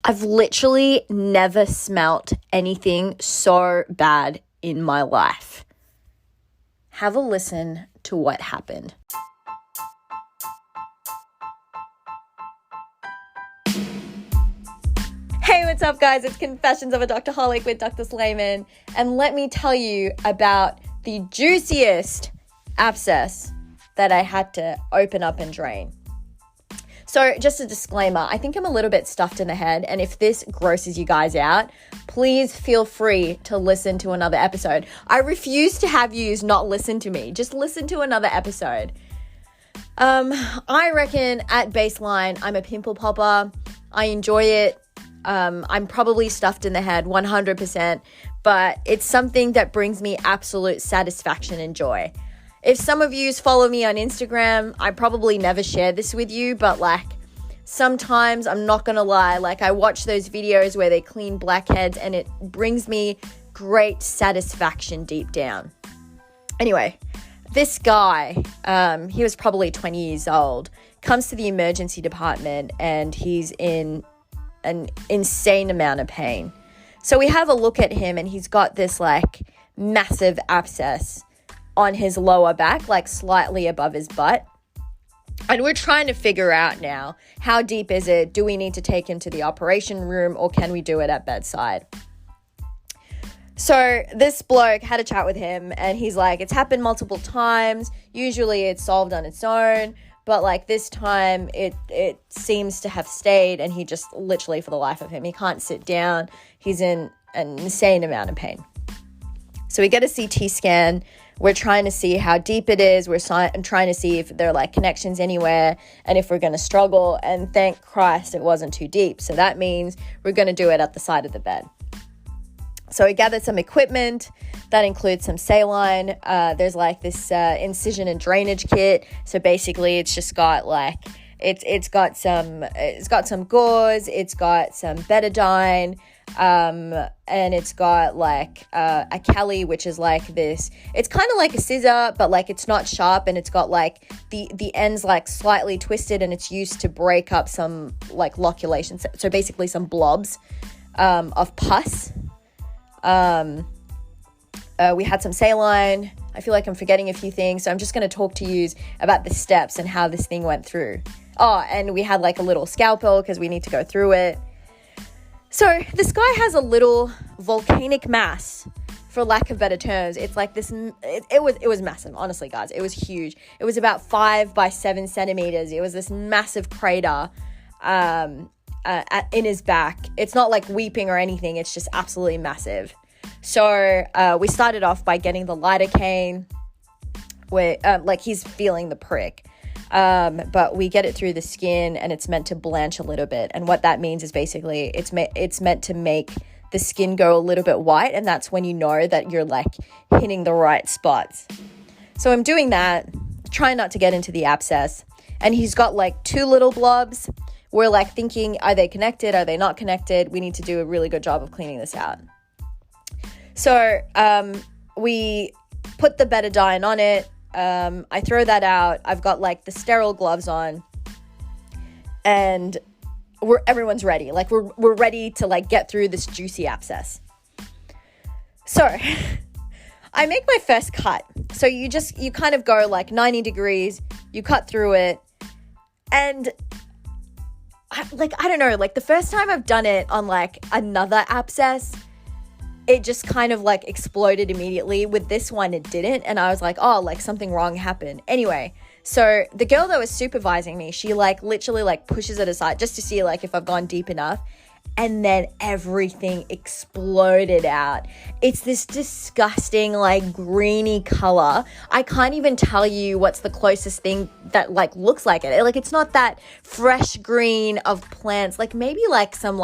I've literally never smelt anything so bad in my life. Have a listen to what happened. Hey, what's up, guys? It's Confessions of a Doctorholic with Dr. Slayman, and let me tell you about the juiciest abscess that I had to open up and drain. So just a disclaimer, I think I'm a little bit stuffed in the head, and if this grosses you guys out, please feel free to listen to another episode. I refuse to have you not listen to me. Just listen to another episode. I reckon at baseline, I'm a pimple popper. I enjoy it. I'm probably stuffed in the head 100%, but it's something that brings me absolute satisfaction and joy. If some of you follow me on Instagram, I probably never share this with you, but sometimes, I'm not gonna lie, I watch those videos where they clean blackheads and it brings me great satisfaction deep down. Anyway, this guy, he was probably 20 years old, comes to the emergency department and he's in an insane amount of pain. So we have a look at him and he's got this massive abscess on his lower back, slightly above his butt. And we're trying to figure out now, how deep is it? Do we need to take him to the operation room or can we do it at bedside? So this bloke had a chat with him and he's like, it's happened multiple times. Usually it's solved on its own, but this time it seems to have stayed, and he just literally, for the life of him, he can't sit down. He's in an insane amount of pain. So we get a CT scan. We're trying to see how deep it is. We're trying to see if there are connections anywhere and if we're going to struggle. And thank Christ it wasn't too deep. So that means we're going to do it at the side of the bed. So we gathered some equipment that includes some saline. There's this incision and drainage kit. So basically it's just got it's got some gauze, it's got some betadine, and it's got a Kelly, which is this, it's kind of like a scissor, but it's not sharp, and it's got the ends slightly twisted, and it's used to break up some loculations. So basically some blobs of pus. We had some saline. I feel like I'm forgetting a few things, so I'm just going to talk to you about the steps and how this thing went through. Oh, and we had a little scalpel because we need to go through it. So this guy has a little volcanic mass, for lack of better terms. It's this, it was massive, honestly, guys. It was huge. It was about 5 by 7 centimeters. It was this massive crater in his back. It's not weeping or anything. It's just absolutely massive. So we started off by getting the lidocaine, where he's feeling the prick. But we get it through the skin and it's meant to blanch a little bit. And what that means is basically it's meant to make the skin go a little bit white. And that's when you know that you're hitting the right spots. So I'm doing that, trying not to get into the abscess. And he's got 2 little blobs. We're thinking, are they connected? Are they not connected? We need to do a really good job of cleaning this out. So we put the betadine on it. I throw that out. I've got the sterile gloves on, and everyone's ready. We're ready to get through this juicy abscess. So I make my first cut. So you kind of go 90 degrees, you cut through it, and I don't know, the first time I've done it on another abscess, it just kind of exploded immediately. With this one, it didn't. And I was something wrong happened. Anyway, so the girl that was supervising me, she literally pushes it aside just to see if I've gone deep enough. And then everything exploded out. It's this disgusting greeny color. I can't even tell you what's the closest thing that looks like it. It's not that fresh green of plants. Maybe some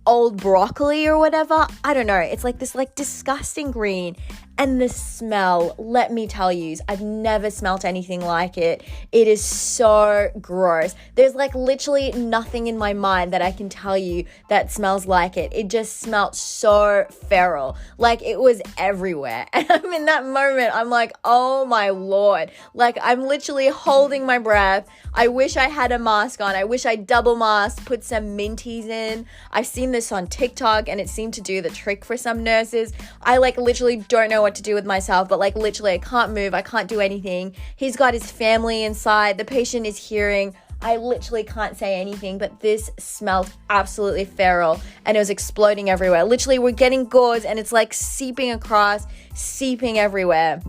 old broccoli or whatever. I don't know. It's this disgusting green, And the smell, let me tell you, I've never smelt anything like it. It is so gross. There's like literally nothing in my mind that I can tell you that smells like it. It just smelled so feral. Like it was everywhere. And I'm in that moment, I'm like, oh my Lord. Like I'm literally holding my breath. I wish I had a mask on. I wish I double masked, put some minties in. I've seen this on TikTok and it seemed to do the trick for some nurses. I like literally don't know what to do with myself, but like literally I can't move. I can't do anything. He's got his family inside. The patient is hearing. I literally can't say anything, but this smelled absolutely feral and it was exploding everywhere. Literally we're getting gauze and it's like seeping across, seeping everywhere.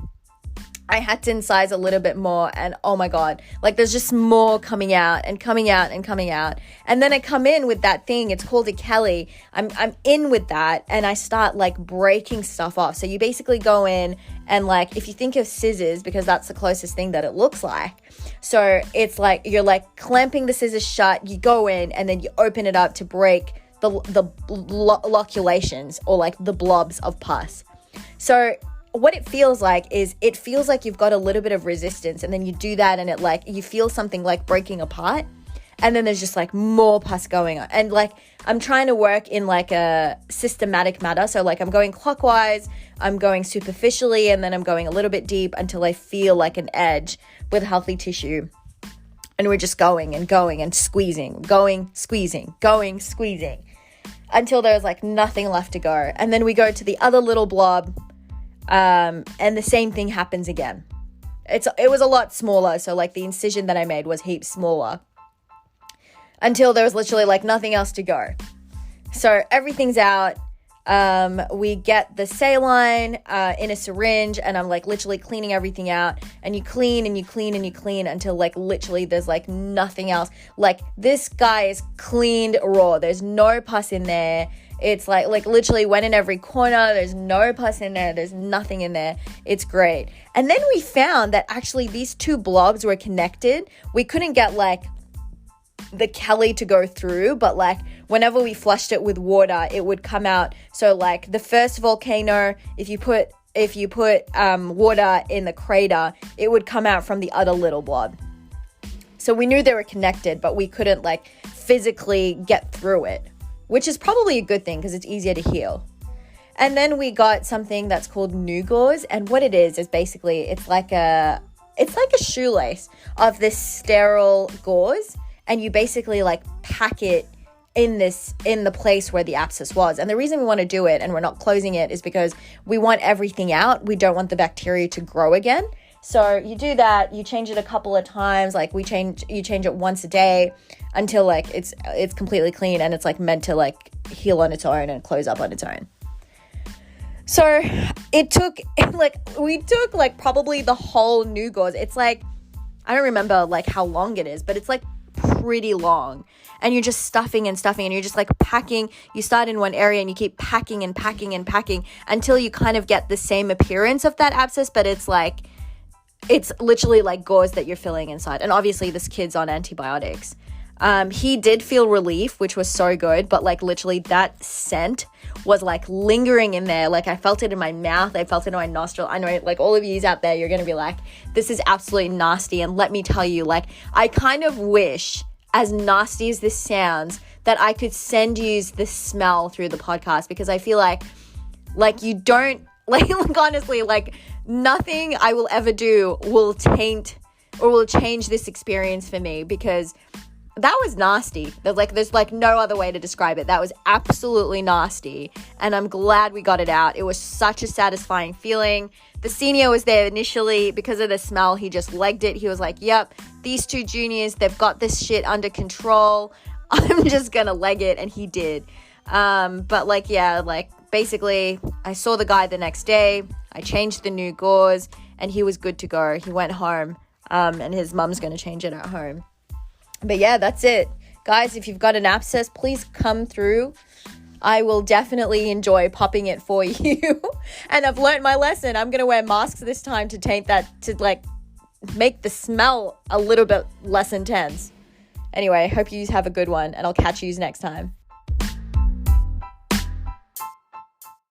I had to incise a little bit more and oh my God, like there's just more coming out and coming out and coming out. And then I come in with that thing, it's called a Kelly. I'm in with that and I start like breaking stuff off. So you basically go in and like, if you think of scissors, because that's the closest thing that it looks like. So it's like, you're like clamping the scissors shut, you go in and then you open it up to break the loculations or like the blobs of pus. So what it feels like is it feels like you've got a little bit of resistance and then you do that and it like you feel something like breaking apart and then there's just like more pus going on. And like I'm trying to work in like a systematic manner. So like I'm going clockwise, I'm going superficially, and then I'm going a little bit deep until I feel like an edge with healthy tissue. And we're just going and squeezing, going, squeezing, going, squeezing until there's like nothing left to go. And then we go to the other little blob. And the same thing happens again. It was a lot smaller. So like the incision that I made was heaps smaller until there was literally like nothing else to go. So everything's out. We get the saline, in a syringe and I'm like literally cleaning everything out and you clean and you clean and you clean until like literally there's like nothing else. Like this guy is cleaned raw. There's no pus in there. It's like literally went in every corner. There's no pus in there. There's nothing in there. It's great. And then we found that actually these two blobs were connected. We couldn't get like the Kelly to go through, but like whenever we flushed it with water, it would come out. So like the first volcano, if you put water in the crater, it would come out from the other little blob. So we knew they were connected, but we couldn't like physically get through it, which is probably a good thing because it's easier to heal. And then we got something that's called new gauze. And what it is basically, it's like a shoelace of this sterile gauze. And you basically like pack it in the place where the abscess was. And the reason we want to do it and we're not closing it is because we want everything out. We don't want the bacteria to grow again. So you do that, you change it a couple of times, like you change it once a day until like it's completely clean and it's like meant to like heal on its own and close up on its own. So we took like probably the whole new gauze. It's like, I don't remember like how long it is, but it's like pretty long. And you're just stuffing and you're just like packing. You start in one area and you keep packing and packing and packing until you kind of get the same appearance of that abscess, but it's literally like gauze that you're filling inside. And obviously this kid's on antibiotics. He did feel relief, which was so good, but like literally that scent was like lingering in there. Like I felt it in my mouth. I felt it in my nostril. I know like all of yous out there, you're going to be like, this is absolutely nasty. And let me tell you, like, I kind of wish, as nasty as this sounds, that I could send you the smell through the podcast, because I feel like you don't like honestly, like nothing I will ever do will taint or will change this experience for me, because that was nasty. There's like no other way to describe it. That was absolutely nasty. And I'm glad we got it out. It was such a satisfying feeling. The senior was there initially because of the smell. He just legged it. He was like, yep, these two juniors, they've got this shit under control. I'm just going to leg it. And he did. But like, yeah, like basically I saw the guy the next day. I changed the new gauze and he was good to go. He went home, and his mum's going to change it at home. But yeah, that's it. Guys, if you've got an abscess, please come through. I will definitely enjoy popping it for you. And I've learned my lesson. I'm going to wear masks this time to taint that, to like make the smell a little bit less intense. Anyway, hope you have a good one, and I'll catch you next time.